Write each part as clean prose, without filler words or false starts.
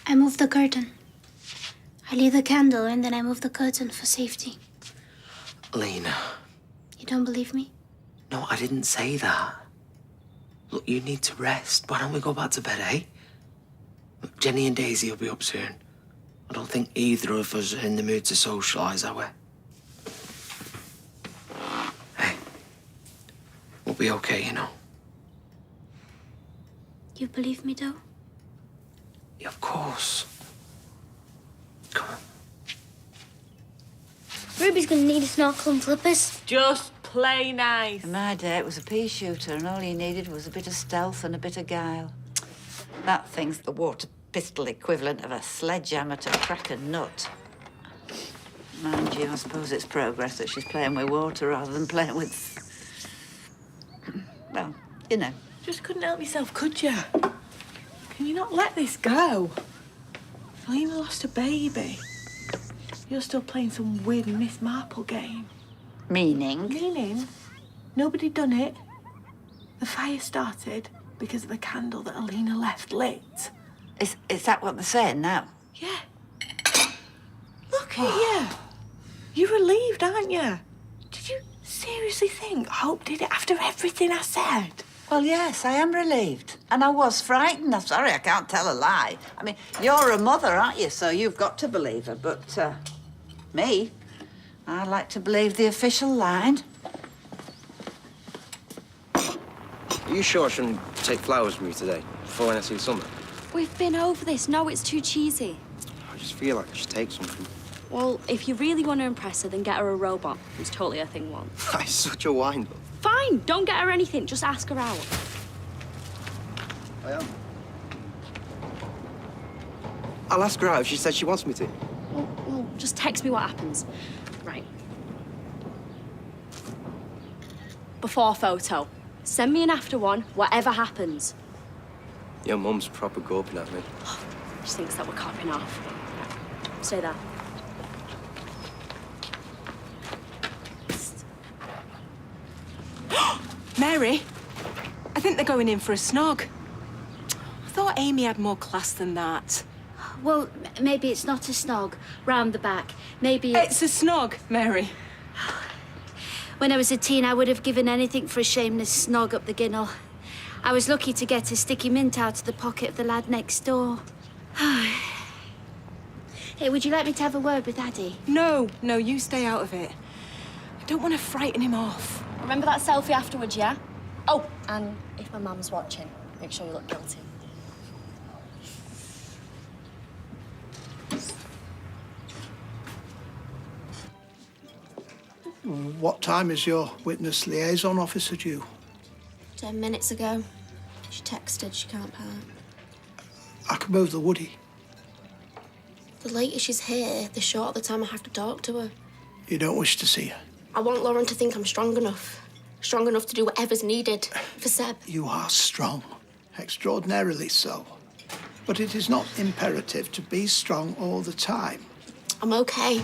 I move the curtain. I leave the candle and then I move the curtain for safety. Lena. You don't believe me? No, I didn't say that. Look, you need to rest. Why don't we go back to bed, eh? Look, Jenny and Daisy will be up soon. I don't think either of us are in the mood to socialise, are we? Hey, we'll be okay, you know. You believe me, though? Yeah, of course. Come on. Ruby's gonna need a snorkel and flippers. Just play nice. In my day, it was a pea shooter, and all you needed was a bit of stealth and a bit of guile. That thing's the water pistol equivalent of a sledgehammer to crack a nut. Mind you, I suppose it's progress that she's playing with water rather than playing with... well, you know. Just couldn't help yourself, could you? Can you not let this go? Lena lost a baby. You're still playing some weird Miss Marple game. Meaning? Meaning, nobody done it. The fire started because of a candle that Alina left lit. Is that what they're saying now? Yeah. Look at you. You're relieved, aren't you? Did you seriously think Hope did it after everything I said? Well, yes, I am relieved. And I was frightened. I'm sorry, I can't tell a lie. I mean, you're a mother, aren't you? So you've got to believe her. But, me, I like to believe the official line. Are you sure I shouldn't take flowers from you today, before when I see Summer? We've been over this. No, it's too cheesy. I just feel like I should take something. Well, if you really want to impress her, then get her a robot. It's totally her thing once. That's such a wind-up. Fine, don't get her anything. Just ask her out. I am. I'll ask her out if she says she wants me to. Well, just text me what happens. Right. Before photo. Send me an after one, whatever happens. Your mum's proper gawping at me. She thinks that we're copping off. Stay there. Mary, I think they're going in for a snog. I thought Amy had more class than that. Well, maybe it's not a snog round the back. Maybe It's a snog, Mary. When I was a teen, I would have given anything for a shameless snog up the ginnel. I was lucky to get a sticky mint out of the pocket of the lad next door. Hey, would you like me to have a word with Addy? No, you stay out of it. I don't want to frighten him off. Remember that selfie afterwards, yeah? Oh, and if my mum's watching, make sure you look guilty. What time is your witness liaison officer due? 10 minutes ago. She texted she can't park. I can move the woody. The later she's here, the shorter the time I have to talk to her. You don't wish to see her? I want Lauren to think I'm strong enough. Strong enough to do whatever's needed for Seb. You are strong, extraordinarily so. But it is not imperative to be strong all the time. I'm okay.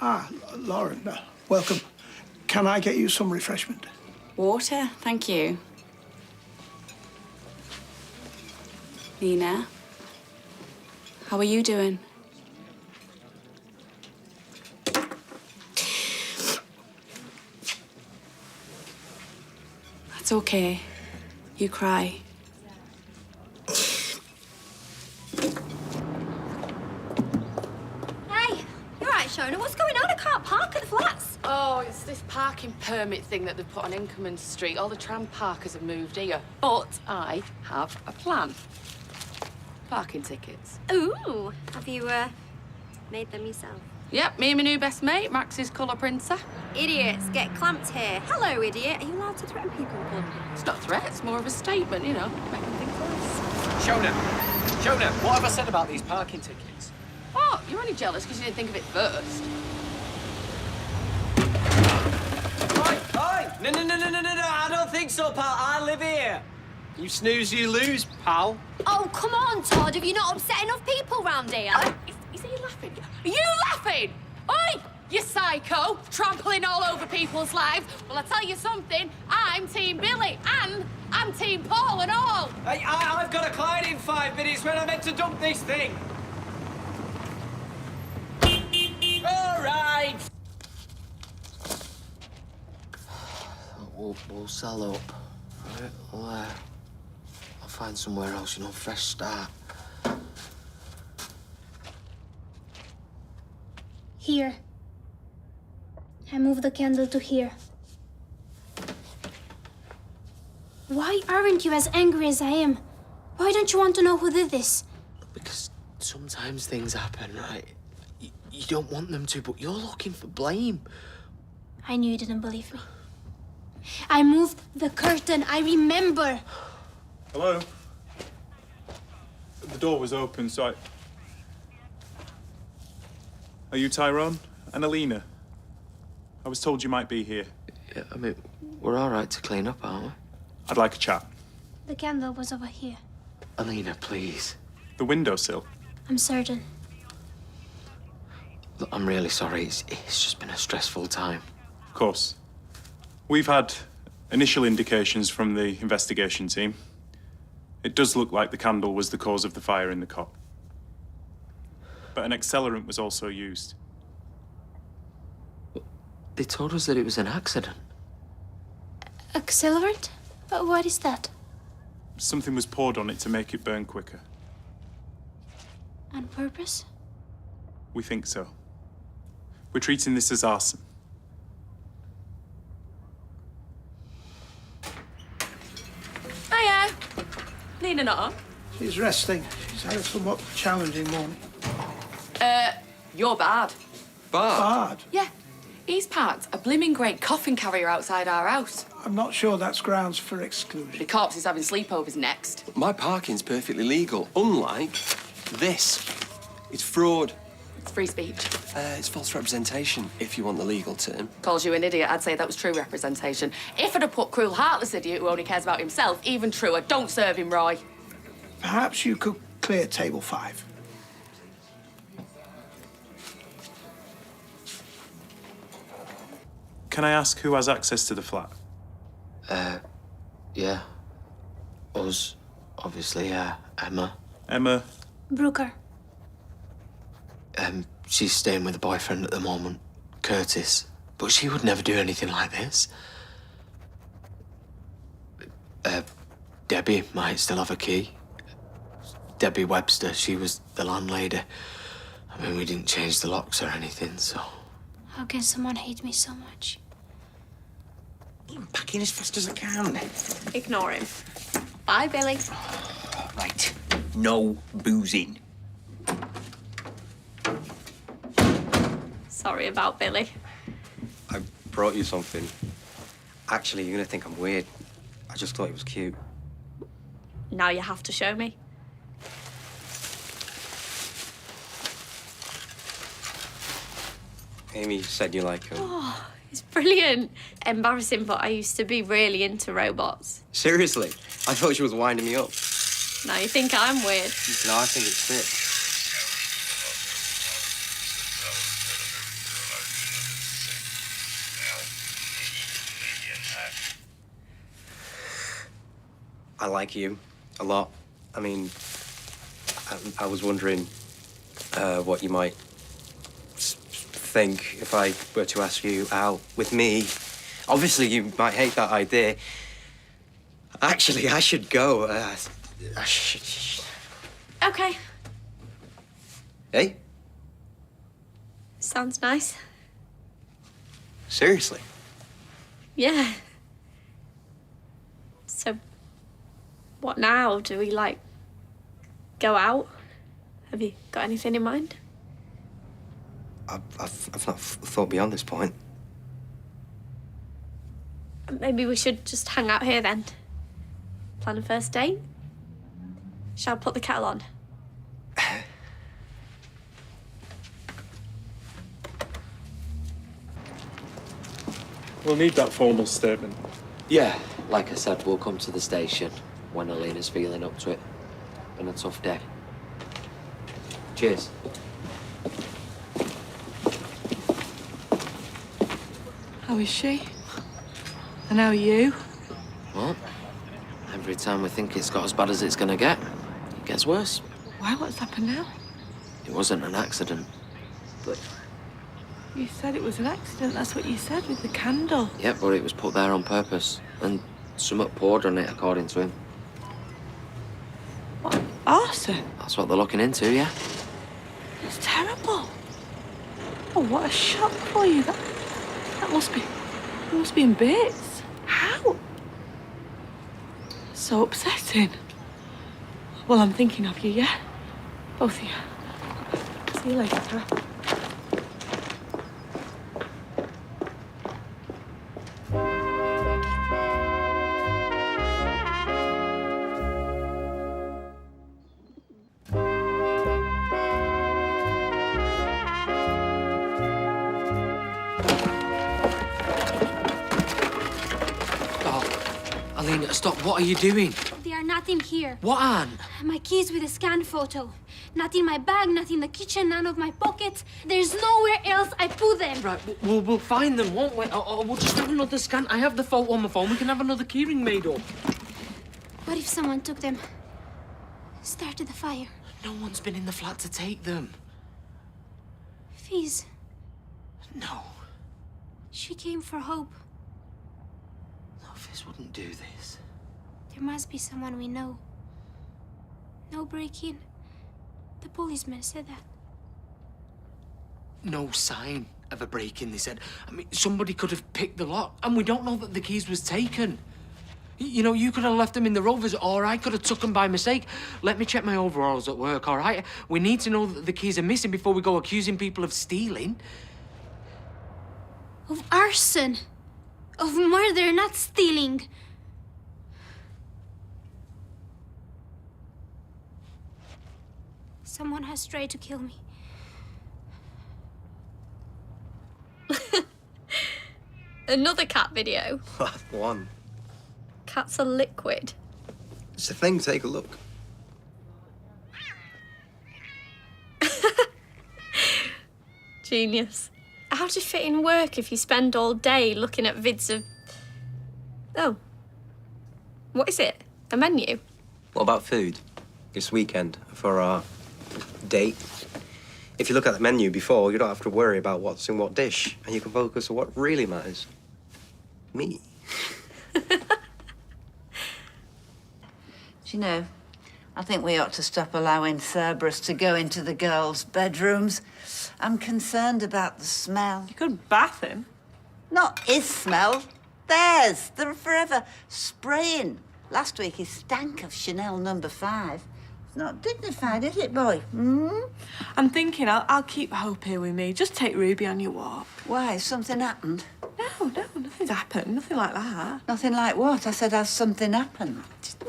Ah, Lauren, welcome. Can I get you some refreshment? Water, thank you. Nina, how are you doing? That's okay. You cry. Hey, you're right, Shona. What's going on? I can't park at the flats. Oh, it's this parking permit thing that they've put on Inkerman Street. All the tram parkers have moved here. But I have a plan. Parking tickets. Ooh, have you, made them yourself? Yep, me and my new best mate, Max's colour printer. Idiots, get clamped here. Hello, idiot. Are you allowed to threaten people in public? It's not a threat, it's more of a statement, you know, make them think twice. Shona, what have I said about these parking tickets? What? You're only jealous because you didn't think of it first. Hi! No, I don't think so, pal. I live here. You snooze, you lose, pal. Oh, come on, Todd. Have you not upset enough people round here? Is he laughing? Are you laughing? Oi! You psycho, trampling all over people's lives. Well, I tell you something, I'm Team Billy, and I'm Team Paul and all. Hey, I've got a client in 5 minutes when I'm meant to dump this thing. All right. We'll sell up. Right? I'll find somewhere else, fresh start. Here. I move the candle to here. Why aren't you as angry as I am? Why don't you want to know who did this? Because sometimes things happen, right? You don't want them to, but you're looking for blame. I knew you didn't believe me. I moved the curtain, I remember. Hello? The door was open, so Are you Tyrone? And Alina? I was told you might be here. Yeah, I mean, we're all right to clean up, aren't we? I'd like a chat. The candle was over here. Alina, please. The windowsill. I'm certain. Look, I'm really sorry. It's just been a stressful time. Of course. We've had initial indications from the investigation team. It does look like the candle was the cause of the fire in the cot. But an accelerant was also used. They told us that it was an accident. Accelerant? What is that? Something was poured on it to make it burn quicker. On purpose? We think so. We're treating this as arson. Hiya. Nina not on? She's resting. She's had a somewhat challenging morning. You're bad. Bad. Yeah. He's parked a blimmin' great coffin carrier outside our house. I'm not sure that's grounds for exclusion. The corpse is having sleepovers next. My parking's perfectly legal, unlike this. It's fraud. It's free speech. It's false representation, if you want the legal term. Calls you an idiot, I'd say that was true representation. If I'd have put cruel, heartless idiot who only cares about himself, even truer, don't serve him, Roy. Perhaps you could clear table 5. Can I ask who has access to the flat? Yeah. Us, obviously, Emma. Emma? Brooker. She's staying with a boyfriend at the moment, Curtis. But she would never do anything like this. Debbie might still have a key. Debbie Webster, she was the landlady. I mean, we didn't change the locks or anything, so... How can someone hate me so much? I'm packing as fast as I can. Ignore him. Bye, Billy. Right. No boozing. Sorry about Billy. I brought you something. Actually, you're gonna think I'm weird. I just thought it was cute. Now you have to show me. Amy said you like them. Oh, it's brilliant. Embarrassing, but I used to be really into robots. Seriously? I thought she was winding me up. Now you think I'm weird. No, I think it's sick. I like you a lot. I mean, I was wondering what you might think if I were to ask you out with me. Obviously, you might hate that idea. Actually, I should go. I should... Okay. Hey? Sounds nice. Seriously? Yeah. So, what now? Do we, like, go out? Have you got anything in mind? I've not thought beyond this point. Maybe we should just hang out here then. Plan a first date? Shall I put the kettle on? We'll need that formal statement. Yeah, like I said, we'll come to the station when Alina's feeling up to it. Been a tough day. Cheers. How is she? And how are you? Well, every time we think it's got as bad as it's gonna get, it gets worse. Why? What's happened now? It wasn't an accident. But you said it was an accident. That's what you said with the candle. Yeah, but it was put there on purpose. And something poured on it, according to him. What? Arson? That's what they're looking into, yeah? It's terrible. Oh, what a shock for you. That must be... You must be in bits. How? So upsetting. Well, I'm thinking of you, yeah? Both of you. See you later. Alina, stop. What are you doing? They are not in here. What, Anne? My keys with a scanned photo. Not in my bag, not in the kitchen, none of my pockets. There's nowhere else I put them. Right, we'll find them, won't we? Or we'll just have another scan. I have the photo on my phone. We can have another keyring made up. What if someone took them? Started the fire. No one's been in the flat to take them. Fizz. No. She came for Hope. No, Fizz wouldn't do this. There must be someone we know. No break-in. The policeman said that. No sign of a break-in, they said. I mean, somebody could have picked the lock, and we don't know that the keys was taken. You know, you could have left them in the Rovers, or I could have took them by mistake. Let me check my overalls at work, all right? We need to know that the keys are missing before we go accusing people of stealing. Of arson. Of murder, not stealing. Someone has tried to kill me. Another cat video. One. Cats are liquid. It's the thing, take a look. Genius. How do you fit in work if you spend all day looking at vids of... Oh. What is it? A menu? What about food? This weekend, for our date. If you look at the menu before, you don't have to worry about what's in what dish, and you can focus on what really matters. Me. Do you know, I think we ought to stop allowing Cerberus to go into the girls' bedrooms. I'm concerned about the smell. You could bath him. Not his smell. Theirs. They're forever spraying. Last week he stank of Chanel No. 5. It's not dignified, is it, boy? Hmm? I'm thinking I'll keep Hope here with me. Just take Ruby on your walk. Why? Something happened? No, nothing's happened. Nothing like that. Nothing like what? I said, has something happened?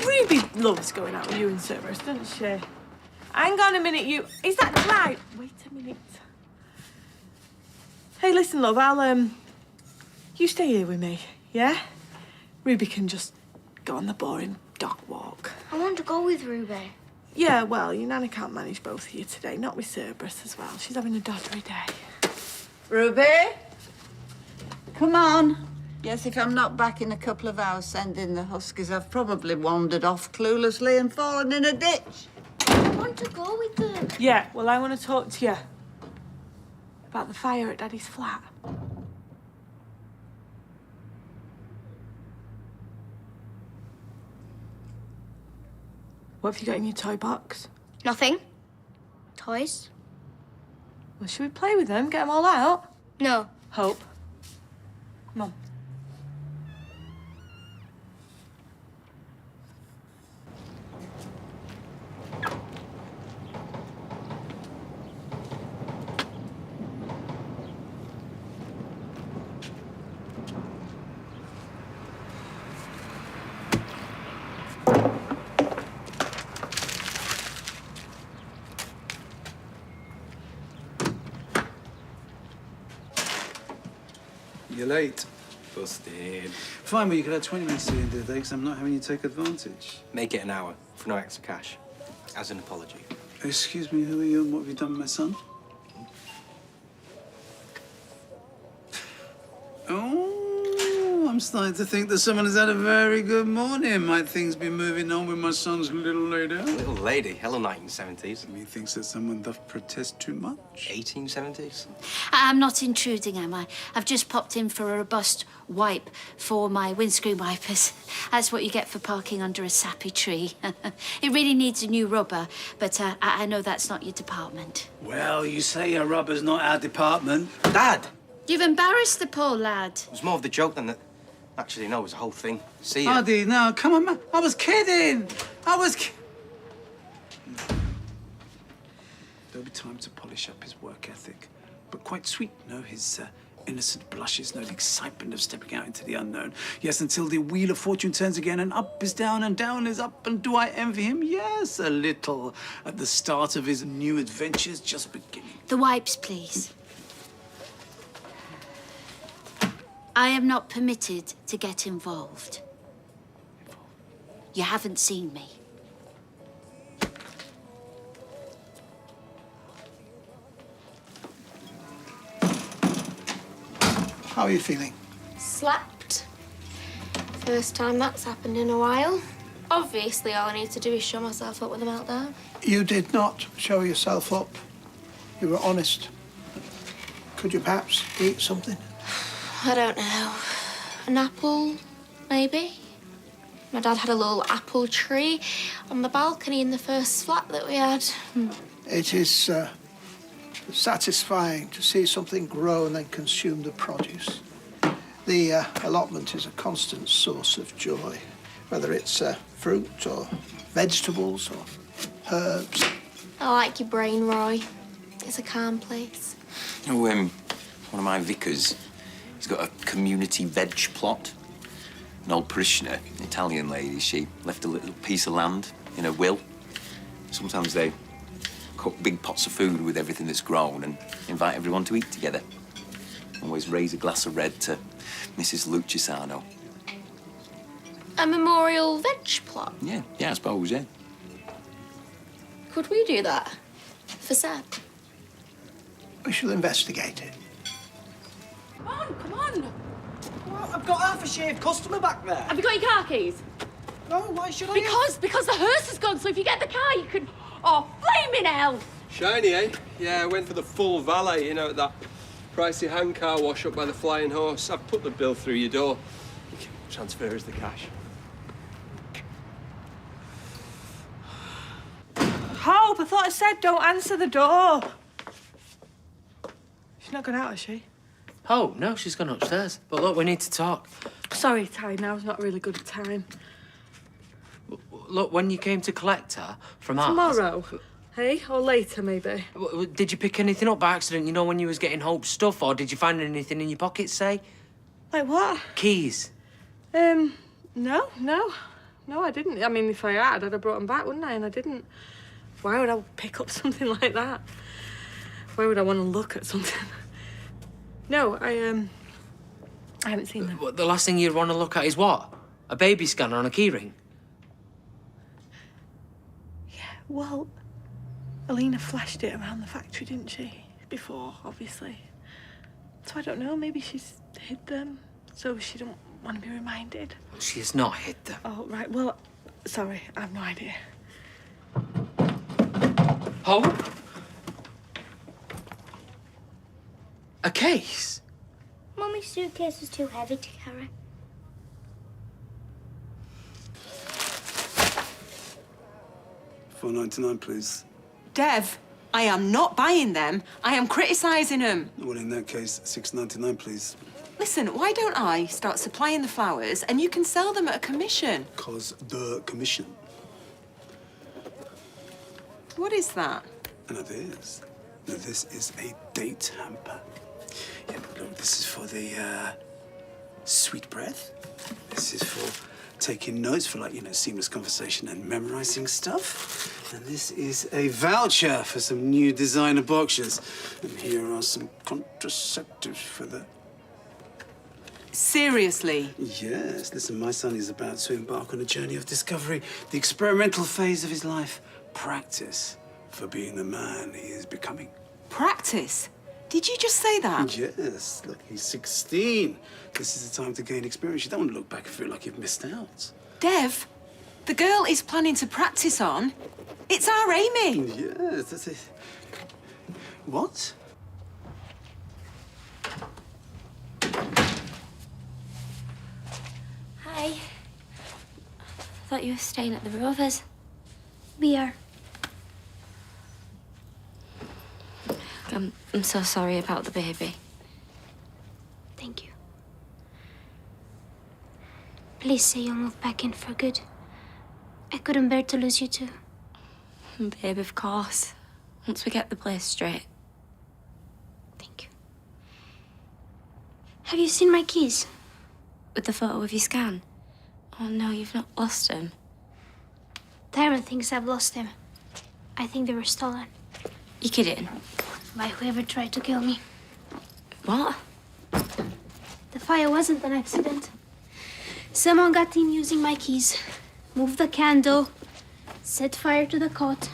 Ruby loves going out with you and Cerberus, doesn't she? Hang on a minute, you... Is that right? Wait a minute. Hey, listen, love, I'll, you stay here with me, yeah? Ruby can just go on the boring dog walk. I want to go with Ruby. Yeah, well, your Nana can't manage both of you today, not with Cerberus as well. She's having a doddery day. Ruby? Come on. Yes, if I'm not back in a couple of hours sending the huskies, I've probably wandered off cluelessly and fallen in a ditch. I want to go with them. Yeah, well, I want to talk to you about the fire at Daddy's flat. What have you got in your toy box? Nothing. Toys? Well, should we play with them? Get them all out? No. Hope. Come on. You're late. Busted. Fine, but you could have 20 minutes to the end of the day because I'm not having you take advantage. Make it an hour for no extra cash, as an apology. Excuse me, who are you and what have you done with my son? Oh, I'm starting to think that someone has had a very good morning. Might things be moving on with my son's little lady? Little lady, hello 1970s. Methinks that someone doth protest too much. 1870s. I'm not intruding, am I? I've just popped in for a robust wipe for my windscreen wipers. That's what you get for parking under a sappy tree. It really needs a new rubber, but I know that's not your department. Well, you say your rubber's not our department. Dad! You've embarrassed the poor lad. It was more of the joke than the... Actually, no, it was the whole thing. See ya. Hardy, no, come on, man. I was kidding. There'll be time to polish up his work ethic. But quite sweet, no? His innocent blushes, no, the excitement of stepping out into the unknown. Yes, until the wheel of fortune turns again and up is down and down is up. And do I envy him? Yes, a little. At the start of his new adventures, just beginning. The wipes, please. I am not permitted to get involved. You haven't seen me. How are you feeling? Slept. First time that's happened in a while. Obviously, all I need to do is show myself up with a meltdown. You did not show yourself up. You were honest. Could you perhaps eat something? I don't know. An apple, maybe? My dad had a little apple tree on the balcony in the first flat that we had. It is satisfying to see something grow and then consume the produce. The allotment is a constant source of joy, whether it's fruit or vegetables or herbs. I like your brain, Roy. It's a calm place. You know, one of my vicars, he's got a community veg plot. An old parishioner, an Italian lady, she left a little piece of land in her will. Sometimes they cook big pots of food with everything that's grown and invite everyone to eat together. Always raise a glass of red to Mrs. Lucisano. A memorial veg plot? Yeah, I suppose, yeah. Could we do that? For Seb? We shall investigate it. Come on. Well, I've got half a shaved customer back there. Have you got your car keys? No, why should I? Because the hearse has gone, so if you get the car, you can... Oh, flaming hell! Shiny, eh? Yeah, I went for the full valet, you know, that pricey hand car wash up by the Flying Horse. I've put the bill through your door. Transfer us the cash. Hope, I thought I said don't answer the door. She's not gone out, has she? Oh, no, she's gone upstairs. But look, we need to talk. Sorry, Ty, now's not really good a time. Look, when you came to collect her from ours... Tomorrow, hey? Or later, maybe? Did you pick anything up by accident, you know, when you was getting Hope's stuff, or did you find anything in your pockets, say? Like what? Keys. No, I didn't. I mean, if I had, I'd have brought them back, wouldn't I? And I didn't. Why would I pick up something like that? Why would I want to look at something? No, I haven't seen them. The last thing you'd want to look at is what? A baby scanner on a keyring? Yeah, well, Alina flashed it around the factory, didn't she? Before, obviously. So I don't know, maybe she's hid them so she don't want to be reminded. She has not hid them. Oh, right, well, sorry, I have no idea. Hope? A case? Mummy's suitcase is too heavy to carry. $4.99, please. Dev, I am not buying them. I am criticising them. Well, in that case, $6.99, please. Listen, why don't I start supplying the flowers and you can sell them at a commission? 'Cause the commission. What is that? And it is. Now, this is a date hamper. Yeah, but look, this is for the sweet breath. This is for taking notes for, like, you know, seamless conversation and memorizing stuff. And this is a voucher for some new designer boxers. And here are some contraceptives for the... Seriously? Yes. Listen, my son is about to embark on a journey of discovery, the experimental phase of his life. Practice for being the man he is becoming. Practice? Did you just say that? Yes. Look, he's 16. This is the time to gain experience. You don't want to look back and feel like you've missed out. Dev, the girl he's planning to practice on, it's our Amy. Yes, that's it. What? Hi. Thought you were staying at the Rovers. We are. I'm so sorry about the baby. Thank you. Please say you'll move back in for good. I couldn't bear to lose you too. Babe, of course. Once we get the place straight. Thank you. Have you seen my keys? With the photo of your scan? Oh no, you've not lost them. Tyrone thinks I've lost them. I think they were stolen. You kidding? By whoever tried to kill me. What? The fire wasn't an accident. Someone got in using my keys, moved the candle, set fire to the cot,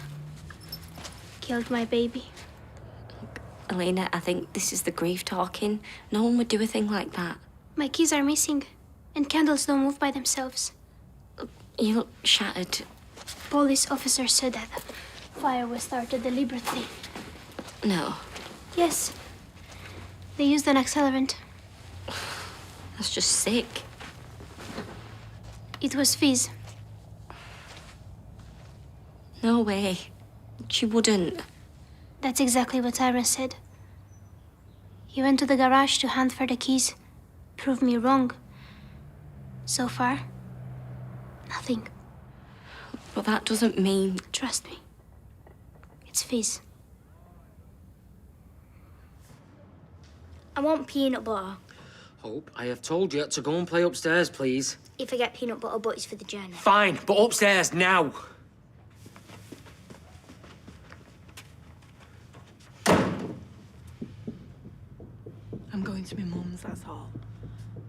killed my baby. Elena, I think this is the grief talking. No one would do a thing like that. My keys are missing, and candles don't move by themselves. You look shattered. Police officer said that fire was started deliberately. No. Yes. They used an accelerant. That's just sick. It was fizz. No way. She wouldn't. That's exactly what Tyrone said. He went to the garage to hunt for the keys. Prove me wrong. So far, nothing. But that doesn't mean... Trust me. It's fizz. I want peanut butter. Hope, I have told you to go and play upstairs, please. If I get peanut butter, but it's for the journey. Fine, but upstairs now. I'm going to my mum's, that's all.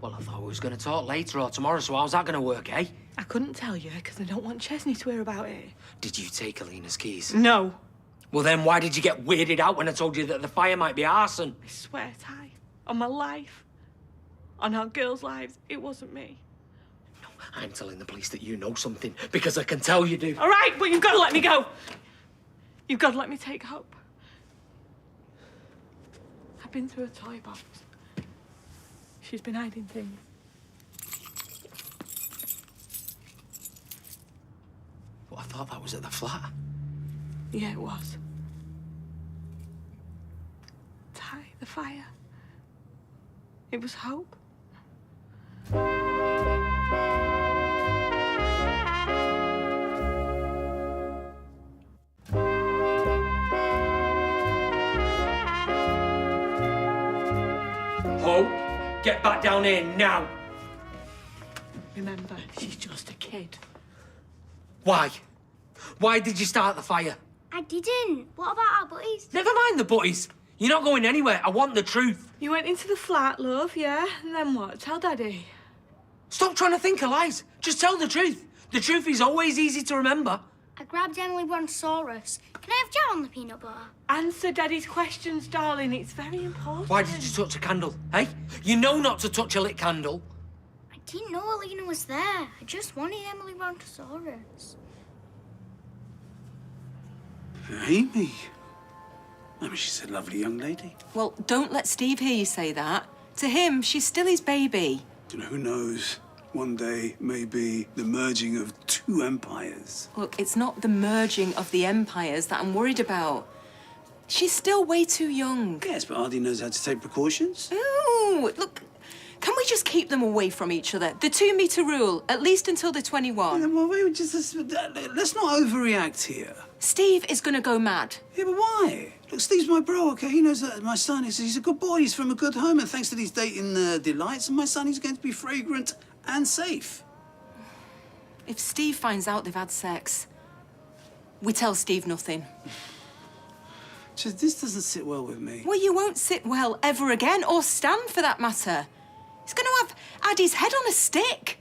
Well, I thought we was going to talk later or tomorrow, so how's that going to work, eh? I couldn't tell you because I don't want Chesney to hear about it. Did you take Alina's keys? No. Well, then why did you get weirded out when I told you that the fire might be arson? I swear, Ty, on my life, on our girls' lives, it wasn't me. No, I'm telling the police that you know something, because I can tell you do. All right, but you've got to let me go. You've got to let me take Hope. I've been through a toy box. She's been hiding things. Well, I thought that was at the flat. Yeah, it was. Ty, the fire. It was Hope. Hope, get back down here now. Remember, she's just a kid. Why? Why did you start the fire? I didn't. What about our buddies? Never mind the buddies. You're not going anywhere. I want the truth. You went into the flat, love, yeah? And then what? Tell Daddy. Stop trying to think of lies. Just tell the truth. The truth is always easy to remember. I grabbed Emily Brontosaurus. Can I have jam on the peanut butter? Answer Daddy's questions, darling. It's very important. Why did you touch a candle, eh? You know not to touch a lit candle. I didn't know Alina was there. I just wanted Emily Brontosaurus. Amy. I mean, she's a lovely young lady. Well, don't let Steve hear you say that. To him, she's still his baby. You know, who knows? One day, maybe the merging of two empires. Look, it's not the merging of the empires that I'm worried about. She's still way too young. Yes, but Ardy knows how to take precautions. Ooh, look, can we just keep them away from each other? The 2-meter rule, at least until they're 21. Yeah, well, let's not overreact here. Steve is going to go mad. Yeah, but why? Look, Steve's my bro, okay? He knows that my son he's a good boy. He's from a good home, and thanks to these dating delights, and my son, he's going to be fragrant and safe. If Steve finds out they've had sex, we tell Steve nothing. Just, this doesn't sit well with me. Well, you won't sit well ever again, or stand for that matter. He's going to have Addie's head on a stick.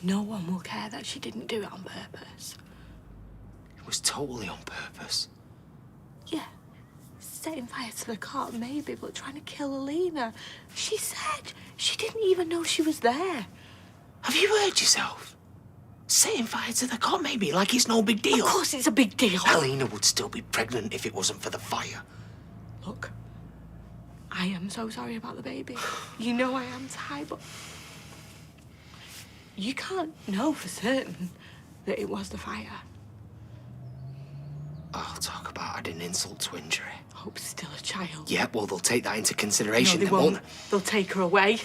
no one will care that she didn't do it on purpose. It was totally on purpose. Yeah. Setting fire to the cot, maybe, but trying to kill Alina. She said she didn't even know she was there. Have you heard yourself? Setting fire to the cot, maybe, like it's no big deal. Of course it's a big deal. Alina would still be pregnant if it wasn't for the fire. Look, I am so sorry about the baby. You know I am, Ty, but you can't know for certain that it was the fire. Oh, talk about adding insult to injury. Hope's still a child. Yeah, well, they'll take that into consideration. No, they then, won't. They'll take her away.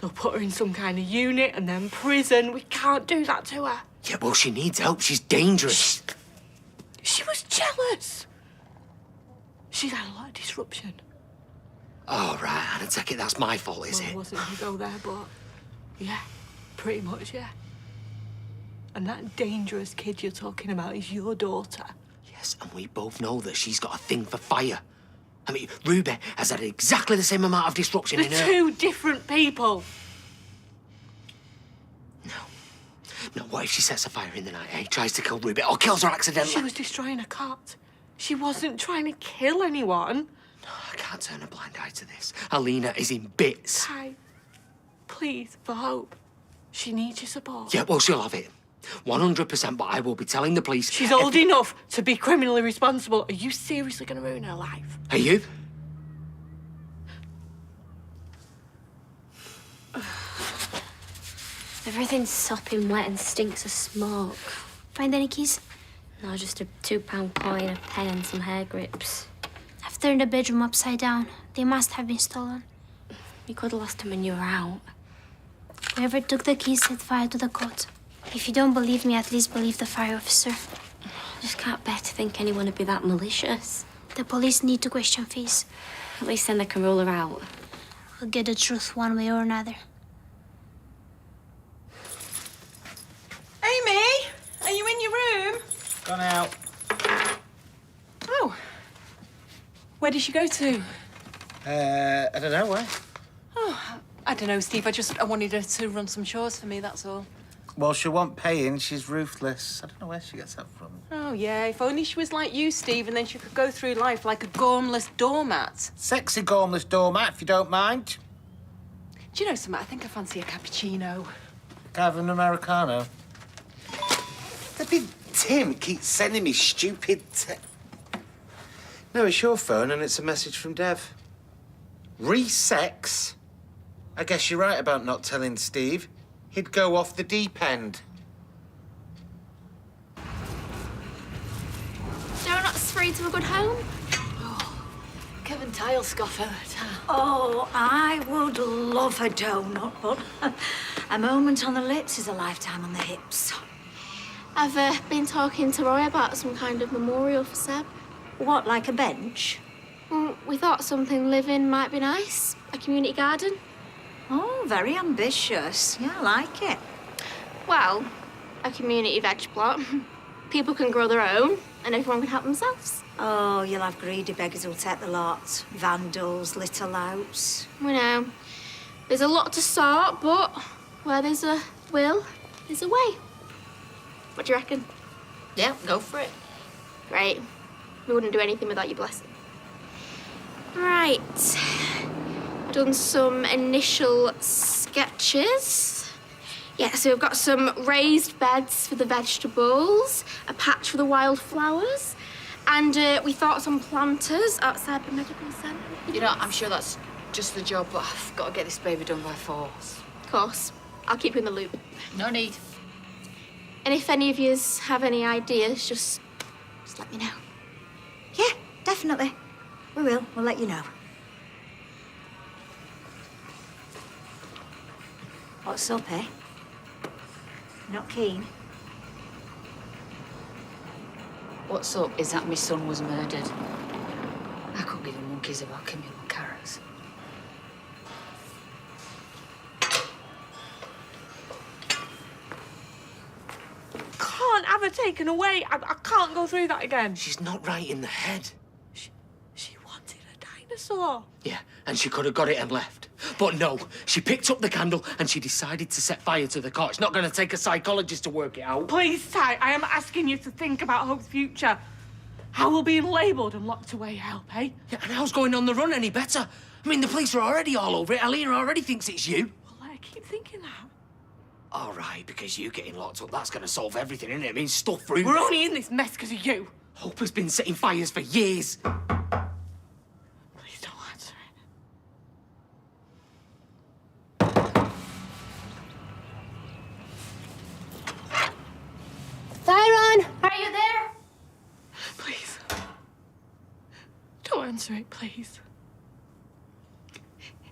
They'll put her in some kind of unit and then prison. We can't do that to her. Yeah, well, she needs help. She's dangerous. She was jealous. She's had a lot of disruption. Oh, right. And I take it that's my fault, is Well, it? I wasn't going to go there, but yeah, pretty much, yeah. And that dangerous kid you're talking about is your daughter. Yes, and we both know that she's got a thing for fire. I mean, Ruby has had exactly the same amount of disruption They're in her... two different people. No, what if she sets a fire in the night, eh? Tries to kill Ruby or kills her accidentally? She was destroying a cot. She wasn't trying to kill anyone. I can't turn a blind eye to this. Alina is in bits. Ty, please, for Hope. She needs your support. Yeah, well, she'll have it. 100%, but I will be telling the police... She's old enough to be criminally responsible. Are you seriously going to ruin her life? Are you? Everything's sopping wet and stinks of smoke. Find any keys? No, just a £2 coin, a pen and some hair grips. I've turned the bedroom upside down. They must have been stolen. You could have lost them when you were out. Whoever took the keys set fire to the cot. If you don't believe me, at least believe the fire officer. I just can't bear to think anyone would be that malicious. The police need to question Faze. At least then they can rule her out. We'll get the truth one way or another. Amy, are you in your room? Gone out. Oh. Where did she go to? I don't know, where? Oh, I don't know, Steve. I wanted her to run some chores for me, that's all. Well, she won't paying. She's ruthless. I don't know where she gets that from. Oh, yeah. If only she was like you, Steve, and then she could go through life like a gormless doormat. Sexy gormless doormat, if you don't mind. Do you know something? I think I fancy a cappuccino. Have an Americano. The big Tim keeps sending me stupid No, it's your phone and it's a message from Dev. Re-sex? I guess you're right about not telling Steve. He'd go off the deep end. Donuts free to a good home? Kevin Tile scoffer. Oh, I would love a donut, but a moment on the lips is a lifetime on the hips. I've been talking to Roy about some kind of memorial for Seb. What, like a bench? We thought something living might be nice. A community garden. Oh, very ambitious. Yeah, I like it. Well, a community veg plot. People can grow their own, and everyone can help themselves. Oh, you'll have greedy beggars who'll take the lot. Vandals, little louts. We know. There's a lot to sort, but where there's a will, there's a way. What do you reckon? Yeah, go for it. Great. We wouldn't do anything without your blessing. Right. Done some initial sketches. Yeah, so we've got some raised beds for the vegetables, a patch for the wildflowers, and we thought some planters outside the medical centre. You know, I'm sure that's just the job, but I've got to get this baby done by force. Of course. I'll keep you in the loop. No need. And if any of yous have any ideas, just let me know. Yeah, definitely. We will. We'll let you know. What's up, eh? Not keen? What's up is that my son was murdered. I couldn't give a monkeys about Camille and carrots. Can't have her taken away. I can't go through that again. She's not right in the head. She wanted a witness saw. Yeah, and she could have got it and left. But no, she picked up the candle and she decided to set fire to the cot. It's not going to take a psychologist to work it out. Please, Ty, I am asking you to think about Hope's future. How will being labelled and locked away help, eh? Yeah, and how's going on the run any better? I mean, the police are already all over it. Alina already thinks it's you. Well, let her keep thinking that. All right, because you getting locked up, that's going to solve everything, isn't it? It means stuff through. We're only in this mess because of you. Hope has been setting fires for years. Please don't answer it. Tyron, are you there? Please. Don't answer it, please.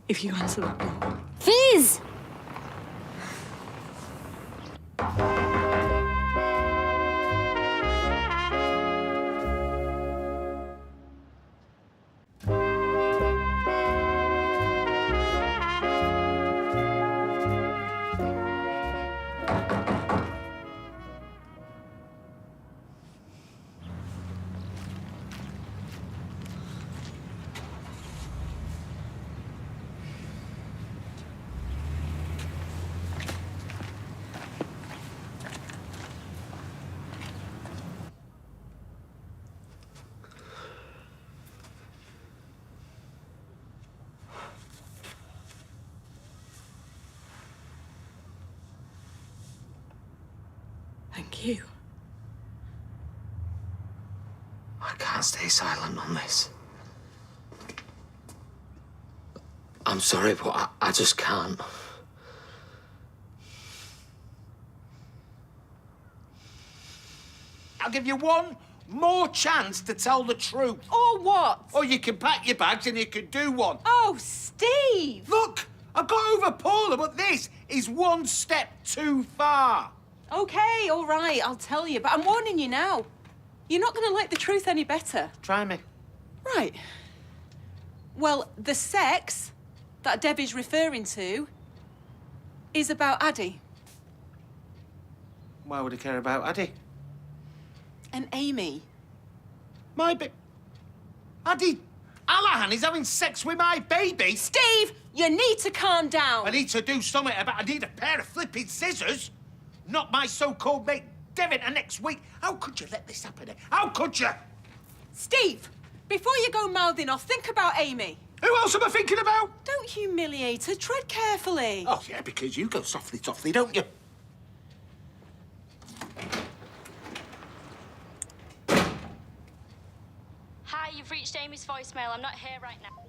If you answer that door. Fizz! Thank you. I can't stay silent on this. I'm sorry, but I just can't. I'll give you one more chance to tell the truth. Or what? Or you can pack your bags and you can do one. Oh, Steve! Look, I've got over Paula, but this is one step too far. Okay, all right, I'll tell you, but I'm warning you now. You're not going to like the truth any better. Try me. Right. Well, the sex that Debbie's referring to is about Addie Why would I care about Addie? and Amy. My Addie Allahan is having sex with my baby. Steve, you need to calm down. I need to do something about I need a pair of flipping scissors. Not my so-called mate Devin next week. How could you let this happen? How could you? Steve, before you go mouthing off, think about Amy. Who else am I thinking about? Don't humiliate her. Tread carefully. Oh, yeah, because you go softly, softly, don't you? Hi, you've reached Amy's voicemail. I'm not here right now.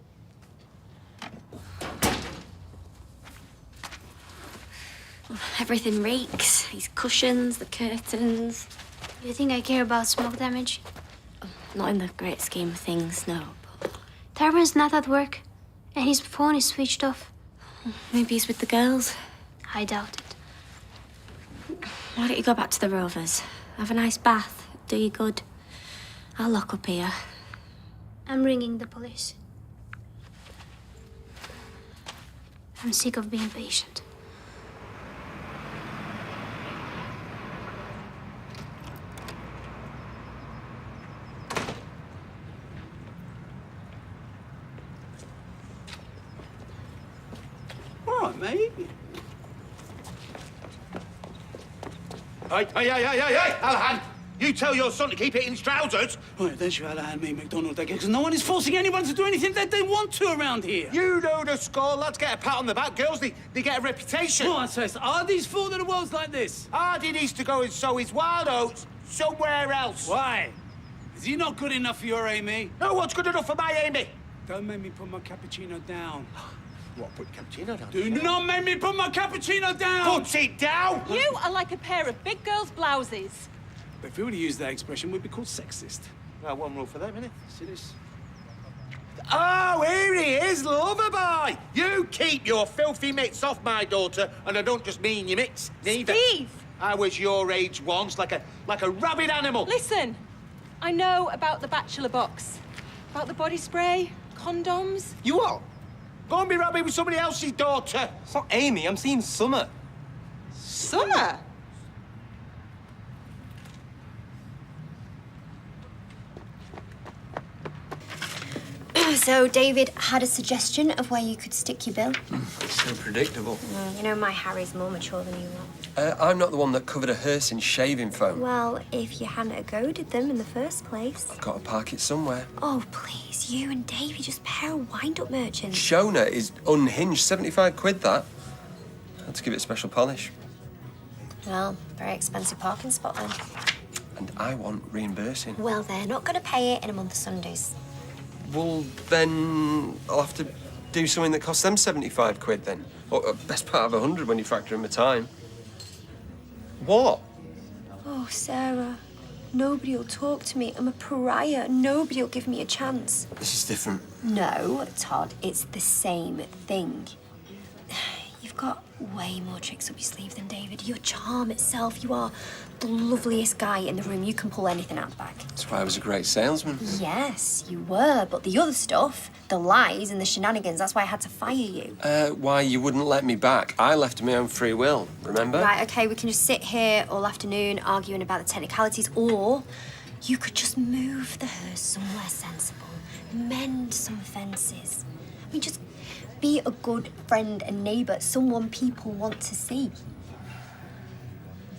Everything reeks. These cushions, the curtains. You think I care about smoke damage? Not in the great scheme of things, no. But Tyron's not at work, and his phone is switched off. maybe he's with the girls. I doubt it. Why don't you go back to the Rovers? Have a nice bath. Do you good. I'll lock up here. I'm ringing the police. I'm sick of being patient. All right, mate. Hey, Allahan, you tell your son to keep it in his trousers. Right, don't you Allahan me McDonald again, because no one is forcing anyone to do anything that they want to around here. You know the score. Lads get a pat on the back. Girls, they get a reputation. What, says, are these fool that the world's like this? Hardy needs to go and sow his wild oats somewhere else. Why? Is he not good enough for your Amy? No, what's good enough for my Amy? Don't make me put my cappuccino down. What, put cappuccino down? Do not make me put my cappuccino down! Put it down! You are like a pair of big girls' blouses. If we were to use that expression, we'd be called sexist. Well, one rule for them, innit? See this? Oh, here he is, lover boy! You keep your filthy mitts off my daughter, and I don't just mean your mitts, neither. Steve! I was your age once, like a rabid animal. Listen, I know about the bachelor box. About the body spray, condoms. You what? Go and be rabid with somebody else's daughter. It's not Amy, I'm seeing Summer. Summer? So David had a suggestion of where you could stick your bill. So predictable. You know my Harry's more mature than you are. I'm not the one that covered a hearse in shaving foam. Well, if you hadn't goaded them in the first place. I've got to park it somewhere. Oh, please, you and Davy, just pair of wind-up merchants. Shona is unhinged. 75 quid, that. I had to give it special polish. Well, very expensive parking spot then. And I want reimbursing. Well, they're not going to pay it in a month of Sundays. Well, then I'll have to do something that costs them 75 quid then. Or best part of 100 when you factor in my time. What? Oh, Sarah, nobody will talk to me. I'm a pariah. Nobody will give me a chance. This is different. No, Todd, it's the same thing. You've got way more tricks up your sleeve than David. Your charm itself, you are the loveliest guy in the room. You can pull anything out the bag. That's why I was a great salesman. Yes, you were, but the other stuff, the lies and the shenanigans, that's why I had to fire you. Why you wouldn't let me back? I left of my own free will, remember? Right, okay, we can just sit here all afternoon arguing about the technicalities, or you could just move the hearse somewhere sensible, mend some fences. I mean, just be a good friend and neighbour, someone people want to see.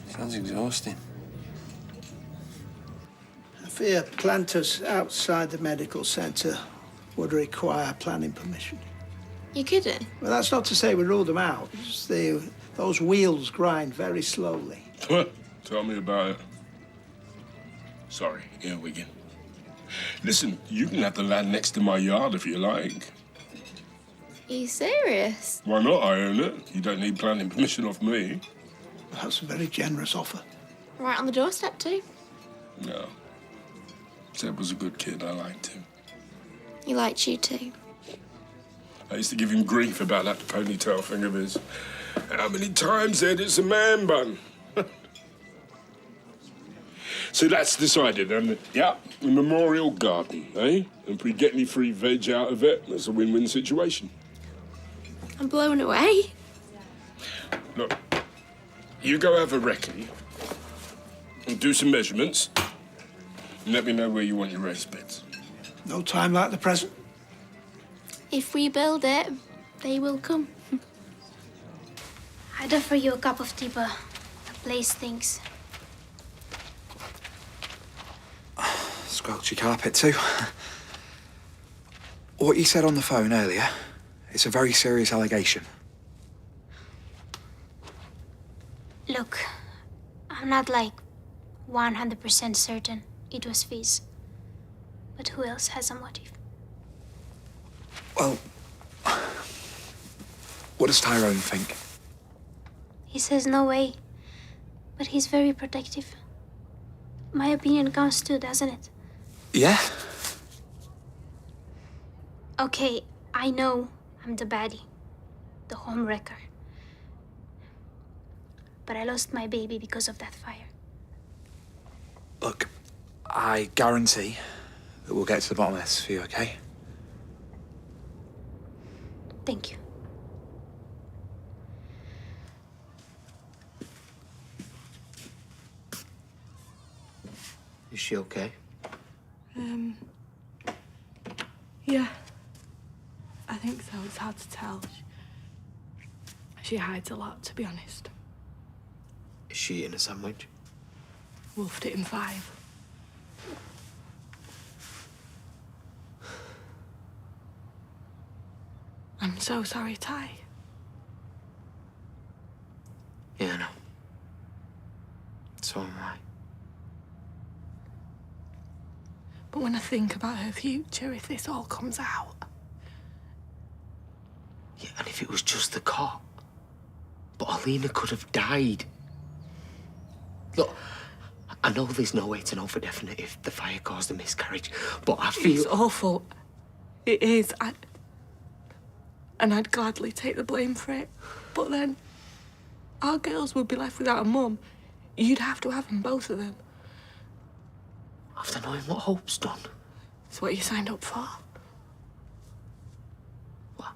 Sounds exhausting. I fear planters outside the medical centre would require planning permission. You kidding? Well, that's not to say we rule them out. It's those wheels grind very slowly. Tell me about it. Sorry, here Wigan. Listen, you can have the land next to my yard if you like. Are you serious? Why not? I own it. You don't need planning permission off me. That's a very generous offer. Right on the doorstep, too. No. Seb was a good kid. I liked him. He liked you, too. I used to give him grief about that ponytail thing of his. How many times, Ed? It's a man bun. So that's decided, and yeah, the memorial garden, eh? And if we get any free veg out of it, that's a win-win situation. I'm blown away. Look, you go have a recce and do some measurements and let me know where you want your raised beds. No time like the present. If we build it, they will come. I'd offer you a cup of tea, but the place stinks. Squelchy carpet too. What you said on the phone earlier, it's a very serious allegation. Look, I'm not like 100% certain it was Fizz. But who else has a motive? Well, what does Tyrone think? He says no way, but he's very protective. My opinion counts too, doesn't it? Yeah? Okay, I know I'm the baddie, the homewrecker. But I lost my baby because of that fire. Look, I guarantee that we'll get to the bottom of this for you, okay? Thank you. Is she okay? Yeah. I think so. It's hard to tell. She hides a lot, to be honest. Is she eating a sandwich? Wolfed it in 5. I'm so sorry, Ty. Yeah, I know. So am I. But when I think about her future, if this all comes out... Yeah, and if it was just the cop. But Alina could have died. Look, I know there's no way to know for definite if the fire caused a miscarriage, but I feel... It's awful. It is. And I'd gladly take the blame for it. But then, our girls would be left without a mum. You'd have to have them, both of them. After knowing what Hope's done. It's what you signed up for. What?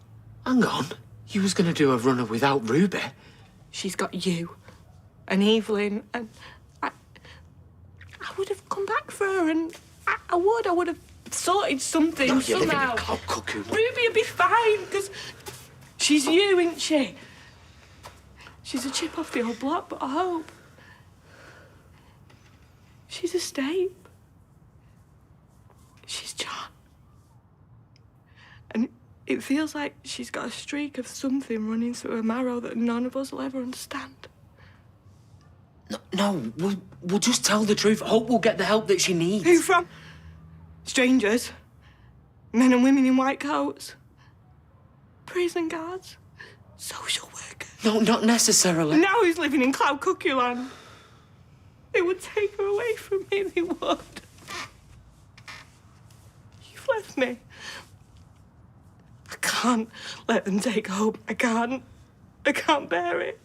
Hang on. You was going to do a runner without Ruby. She's got you and Evelyn, and I would have come back for her, and I would have sorted something No, you're living somehow. in cloud cuckoo. Ruby'll be fine, because she's you, isn't she? She's a chip off the old block, but I hope. She's a Stave. She's John. And it feels like she's got a streak of something running through her marrow that none of us will ever understand. No, we'll just tell the truth. Hope we'll get the help that she needs. Who from? Strangers? Men and women in white coats? Prison guards? Social workers? No, not necessarily. Now who's living in Cloud Cookie Land? They would take her away from me, they would. You've left me. I can't let them take Hope. I can't bear it.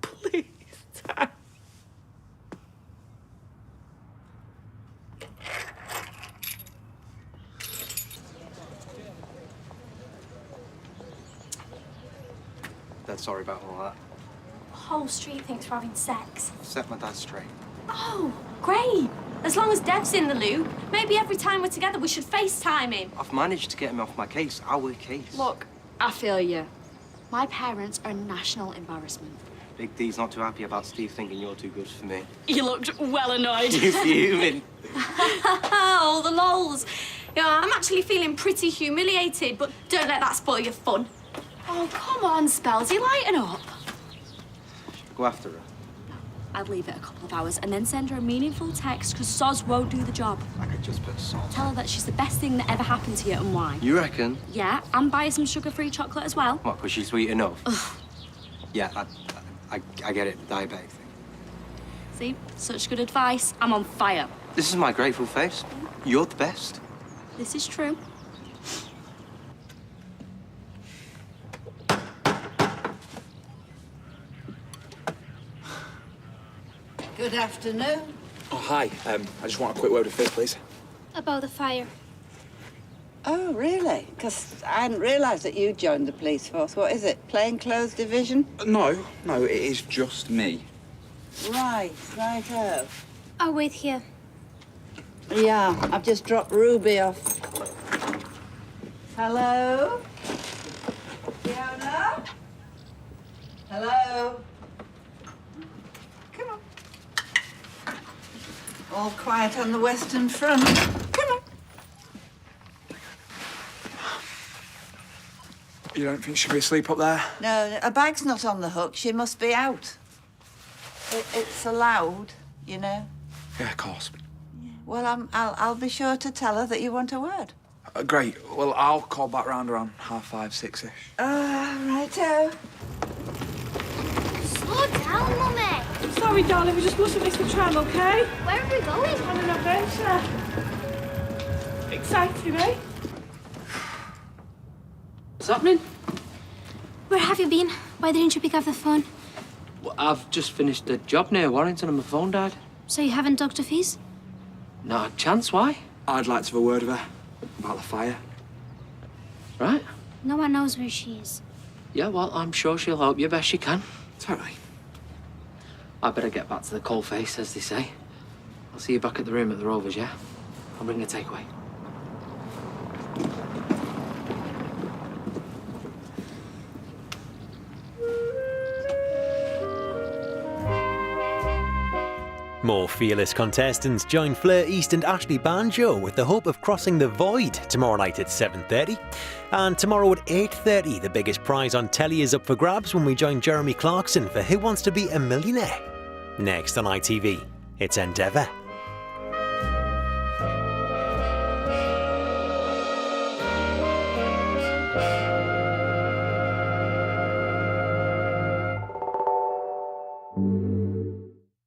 Please, Dad. Dad's sorry about all that. The whole street thinks we're having sex. Set my dad straight. Oh, great. As long as Dev's in the loop, maybe every time we're together we should FaceTime him. I've managed to get him off my case. Our case. Look, I feel you. My parents are a national embarrassment. Big D's not too happy about Steve thinking you're too good for me. You looked well annoyed. You're fuming. Oh, the lols. Yeah, I'm actually feeling pretty humiliated, but don't let that spoil your fun. Oh, come on, Spelsy, lighten up. Go after her. I'd leave it a couple of hours and then send her a meaningful text, because Soz won't do the job. I could just put salt. Tell her that she's the best thing that ever happened to you and why. You reckon? Yeah, and buy her some sugar-free chocolate as well. What, because she's sweet enough? Yeah, I get it, the diabetic thing. See? Such good advice. I'm on fire. This is my grateful face. You're the best. This is true. Good afternoon. Oh, hi. I just want a quick word with Fizz, please. About the fire. Oh, really? Because I hadn't realised that you joined the police force. What is it, plainclothes division? No, it is just me. Righto. I'll wait here. Yeah, I've just dropped Ruby off. Hello? Fiona? Hello? Come on. All quiet on the Western Front. Come on. You don't think she'll be asleep up there? No, a bag's not on the hook. She must be out. It's allowed, you know. Yeah, of course. Well, I'll be sure to tell her that you want a word. Great. Well, I'll call back round around 5:30, 6-ish. Righto. Slow down, Mummy. Sorry, darling, we just mustn't miss the tram, OK? Where are we going? On an adventure. Exciting, eh? What's happening? Where have you been? Why didn't you pick up the phone? Well, I've just finished a job near Warrington and my phone died. So you haven't talked to Fizz? Not a chance, why? I'd like to have a word with her about the fire. Right? No one knows where she is. Yeah, well, I'm sure she'll help you best she can. Totally. I better get back to the coalface, as they say. I'll see you back at the room at the Rovers, yeah? I'll bring a takeaway. More fearless contestants join Fleur East and Ashley Banjo with the hope of crossing the void tomorrow night at 7:30. And tomorrow at 8:30, the biggest prize on telly is up for grabs when we join Jeremy Clarkson for Who Wants to Be a Millionaire. Next on ITV, it's Endeavour.